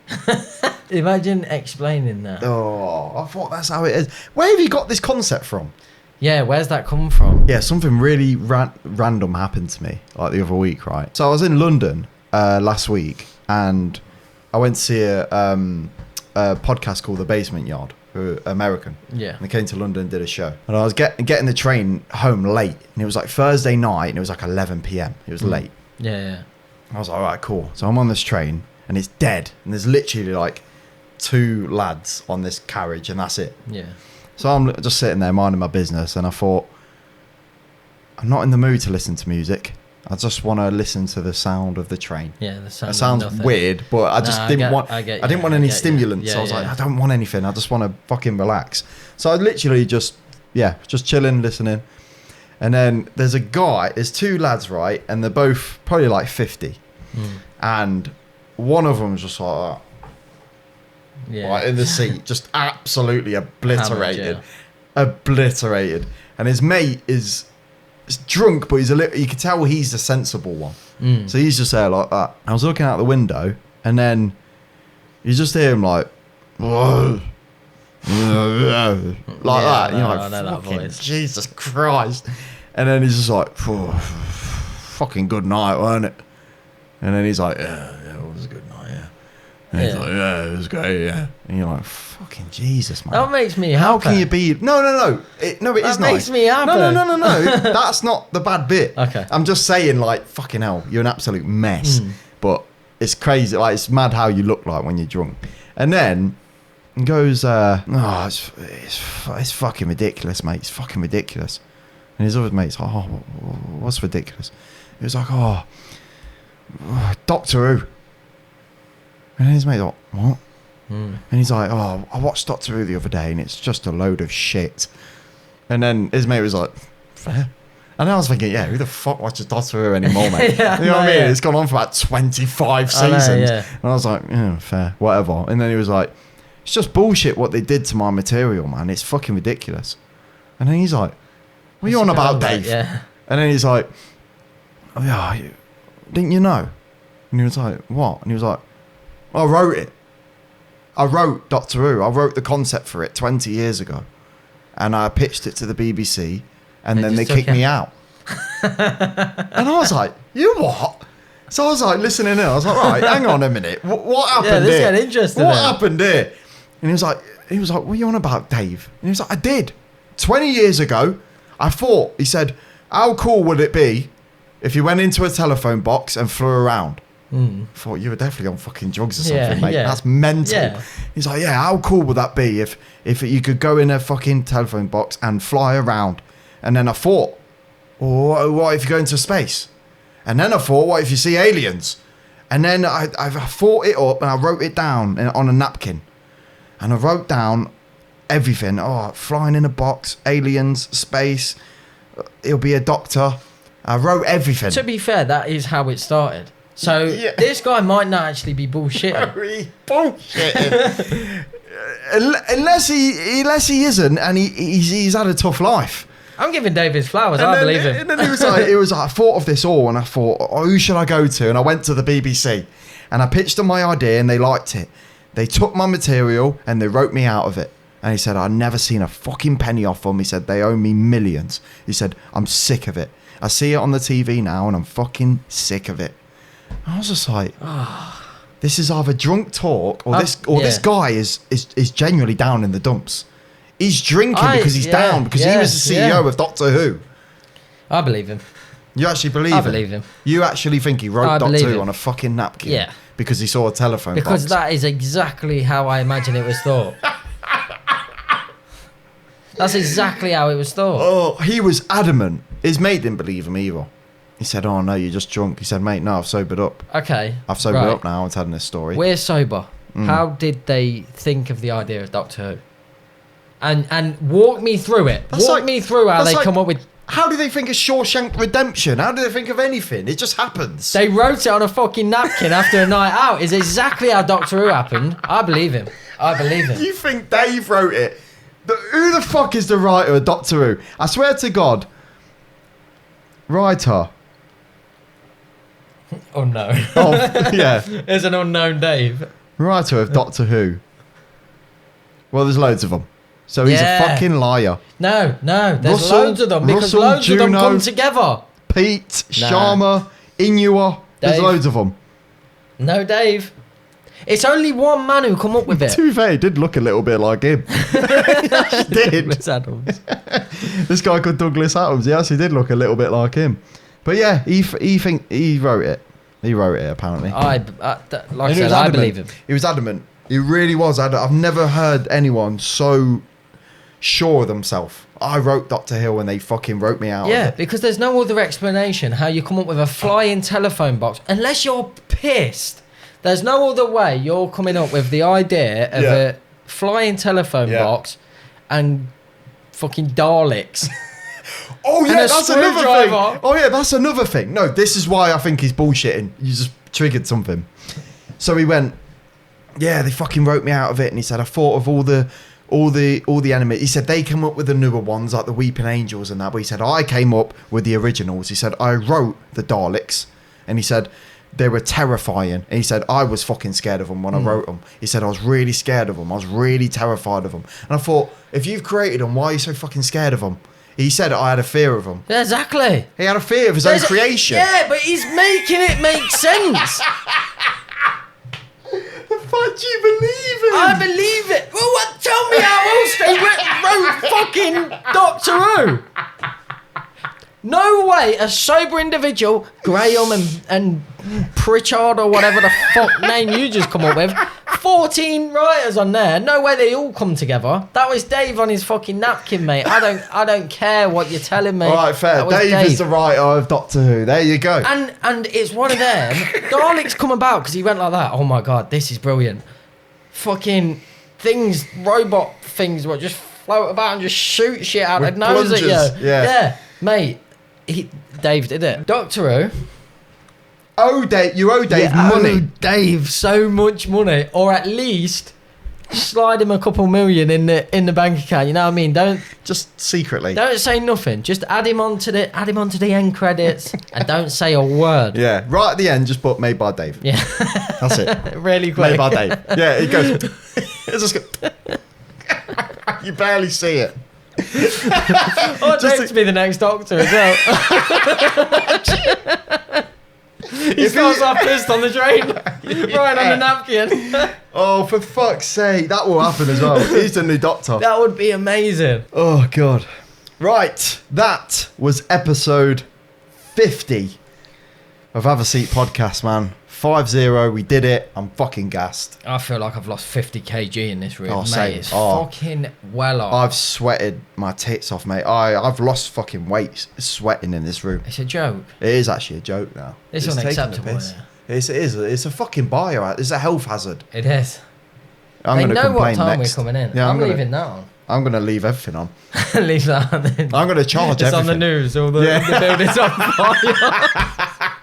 Imagine explaining that. Oh, I thought that's how it is. Where have you got this concept from? Yeah, where's that come from? Yeah, something really random happened to me like the other week, right? So I was in London last week and I went to see a podcast called The Basement Yard, who are American. Yeah. And they came to London and did a show. And I was getting the train home late. And it was like Thursday night and it was like 11 p.m. It was late. Yeah. I was like, all right, cool. So I'm on this train and it's dead. And there's literally like 2 lads on this carriage and that's it. Yeah. So I'm just sitting there minding my business and I thought, I'm not in the mood to listen to music. I just want to listen to the sound of the train. Yeah, the sound. It sounds weird, but I just didn't want. I didn't want any stimulants. Yeah, so I was like, I don't want anything. I just want to fucking relax. So I literally just chilling, listening. And then there's 2 lads, right? And they're both probably like 50. And one of them's just like that. Yeah. Right in the seat, just absolutely obliterated. Hammered, Obliterated. And his mate is drunk, but he's a little, you can tell he's the sensible one. So he's just there like that. I was looking out the window and then you just hear him like, whoa. Like that. You're like, I know that fucking voice. Jesus Christ. And then he's just like, fucking good night, wasn't it? And then he's like, yeah, it was a good night, yeah. And he's like, yeah, it was great, yeah. And you're like, fucking Jesus, man. That makes me happy. How can you be? No. It is nice. That makes me happy. No. That's not the bad bit. Okay. I'm just saying, like, fucking hell, you're an absolute mess. But it's crazy. Like, it's mad how you look like when you're drunk. And then he goes, it's fucking ridiculous, mate. It's fucking ridiculous. And his other mate's like, oh, what's ridiculous? He was like, oh, Doctor Who. And his mate's like, what? And he's like, oh, I watched Doctor Who the other day and it's just a load of shit. And then his mate was like, fair. And I was thinking, yeah, who the fuck watches Doctor Who anymore, mate? Yeah, you know what I mean? yeah. It's gone on for about 25 I know, seasons. yeah. And I was like, yeah, fair, whatever. And then he was like, it's just bullshit what they did to my material, man. It's fucking ridiculous. And then he's like, what are you on about, Dave? Yeah. And then he's like, oh, yeah, didn't you know? And he was like, what? And he was like, I wrote it. I wrote Doctor Who. I wrote the concept for it 20 years ago. And I pitched it to the BBC. And then they kicked me out. And I was like, you what? So I was like, listening in. I was like, right, hang on a minute. What happened Yeah, this here? got interesting. What happened here? And he was like, what are you on about, Dave? And he was like, I did. 20 years ago, I thought, he said, how cool would it be if you went into a telephone box and flew around? I thought, you were definitely on fucking drugs or something, mate. Yeah. That's mental. Yeah. He's like, yeah, how cool would that be if you could go in a fucking telephone box and fly around? And then I thought, well, what if you go into space? And then I thought, what if you see aliens? And then I thought it up and I wrote it down on a napkin. And I wrote down everything. Oh, flying in a box, aliens, space, he'll be a doctor. I wrote everything. To be fair, that is how it started. So this guy might not actually be bullshitting. Very bullshitting. unless he isn't, and he's had a tough life. I'm giving Dave his flowers. I believe him. And then he was like, I thought of this all, and I thought, oh, who should I go to? And I went to the BBC, and I pitched them my idea, and they liked it. They took my material, and they wrote me out of it. And he said, I've never seen a fucking penny off them. He said, they owe me millions. He said, I'm sick of it. I see it on the TV now, and I'm fucking sick of it. And I was just like, this is either drunk talk, or this guy is genuinely down in the dumps. He's drinking because he's down, because he was the CEO of Doctor Who. I believe him. You actually believe I him? believe him. You actually think he I wrote believe Doctor Who him. on a fucking napkin? Yeah. Because he saw a telephone Because box? that is exactly how I imagine it was thought. That's exactly how it was thought. Oh, he was adamant. His mate didn't believe him either. He said, "Oh no, you're just drunk." He said, "Mate, no, I've sobered up. Okay. I've sobered right. up now. I'm telling this story." We're sober. How did they think of the idea of Doctor Who? And walk me through it. That's Walk like- me through how that's they like- come up with... How do they think of Shawshank Redemption? How do they think of anything? It just happens. They wrote it on a fucking napkin after a night out. Is exactly how Doctor Who happened. I believe him. I believe him. You think Dave wrote it? Who the fuck is the writer of Doctor Who? I swear to God. Writer. Oh no. Oh, yeah. There's an unknown Dave. Writer of Doctor Who. Well, there's loads of them. So he's Yeah. a fucking liar. No. There's Russell- loads of them because Russell, loads of them Juno. come together. Pete, Nah. Sharma, Inua. There's Dave. loads of them. No, Dave. It's only one man who come up with it. To be fair, he did look a little bit like him. He did. Douglas Adams. This guy called Douglas Adams. He actually did look a little bit like him. But yeah, he wrote it. He wrote it apparently. Like I And he said, was I adamant. believe him. He was adamant. He really was. I've never heard anyone so sure of themselves. I wrote Dr. Hill and they fucking wrote me out of Yeah, it. because there's no other explanation how you come up with a flying telephone box unless you're pissed. There's no other way you're coming up with the idea of Yeah. a flying telephone Yeah. box and fucking Daleks. Oh yeah, And a that's another thing. screwdriver. Oh yeah, that's another thing. No, this is why I think he's bullshitting. You just triggered something. So he went, yeah, they fucking wrote me out of it, and he said I thought of all the anime. He said they come up with the newer ones like the Weeping Angels and that, but he said I came up with the originals. He said I wrote the Daleks, and he said they were terrifying. And he said I was fucking scared of them when I wrote them. He said I was really scared of them. I was really terrified of them. And I thought, if you've created them, why are you so fucking scared of them? He said I had a fear of them. Yeah, exactly. He had a fear of his own creation. Yeah, but he's making it make sense. The fuck do you believe him? I believe it. Well, what? Tell me how else they wrote fucking Doctor Who. No way a sober individual, Graham and Pritchard or whatever the fuck name you just come up with, 14 writers on there. No way they all come together. That was Dave on his fucking napkin, mate. I don't care what you're telling me. All right, fair. That was Dave is the writer of Doctor Who. There you go. And it's one of them. Daleks come about because he went like that. Oh my god, this is brilliant. Fucking things, robot things will just float about and just shoot shit out With their nose at plungers, you. yeah. Mate. Dave did it. Doctor Who. Oh, Dave, you owe Dave money. Owe Dave so much money, or at least slide him a couple million in the bank account. You know what I mean? Don't Secretly. Don't say nothing. Just add him onto the end credits, and don't say a word. Yeah, right at the end, just put made by Dave. Yeah, That's it. really quick. Made by Dave. Yeah, it goes. It's just you barely see it. Oh, Dave to be the next Doctor as well. He starts off pissed on the train, right on the napkin. Oh, for fuck's sake, that will happen as well. He's the new Doctor. That would be amazing. Oh, God. Right, that was episode 50 of Have a Seat podcast, man. 5-0, we did it. I'm fucking gassed. I feel like I've lost 50 kg in this room, Oh, mate. same. It's Oh. fucking well off. I've sweated my tits off, mate. I've lost fucking weight sweating in this room. It's a joke. It is actually a joke now. It's taking the unacceptable, piss. isn't It is. It's a fucking bio. It's a health hazard. It is. I'm They going to know what complain time next. we're coming in. Yeah, I'm gonna, leaving that on. I'm going to leave everything on. Leave that on. I'm going to charge It's everything. on the news. All the, Yeah. the building's on fire.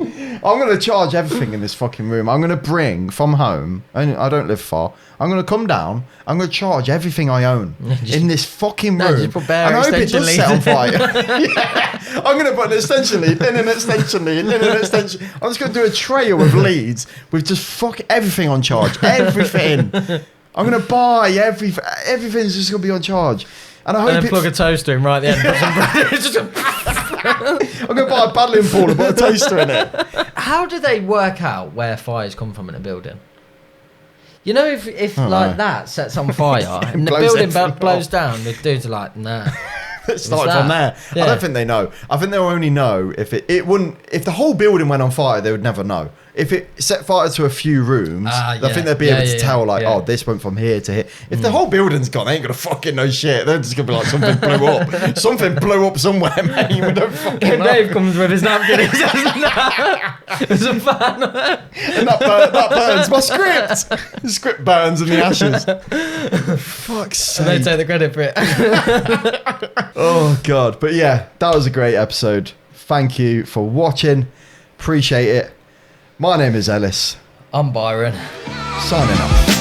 I'm going to charge everything in this fucking room. I'm going to bring from home, and I don't live far, I'm going to come down, I'm going to charge everything I own in this fucking room. No, just put bare and I hope it extension does set on leads. fire. Yeah. I'm going to put an extension lead, in an extension lead, in an extension. I'm just going to do a trail of leads with just fuck everything on charge. Everything. I'm going to buy everything. Everything's just going to be on charge. And I hope And then plug a toaster in right at the end. Put some I'm going to buy a paddling pool and put a toaster in it. How do they work out where fires come from in a building? You know, if like know. that sets on fire and the blows building everything blows off. down, the dudes are like, nah. It started from there. Yeah. I don't think they know. I think they'll only know if it wouldn't. If the whole building went on fire, they would never know. If it set fire to a few rooms, I think they'd be able to tell, like, oh, this went from here to here. If the whole building's gone, they ain't gonna fucking know shit. They're just gonna be like, something blew up. Something blew up somewhere, mate. We don't fucking know. Dave comes with his napkin. He says, "No, there's a fan." And that burns my script. The script burns in the ashes. Fuck's sake. They take the credit for it. Oh God. But yeah, that was a great episode. Thank you for watching. Appreciate it. My name is Ellis. I'm Byron. Signing off.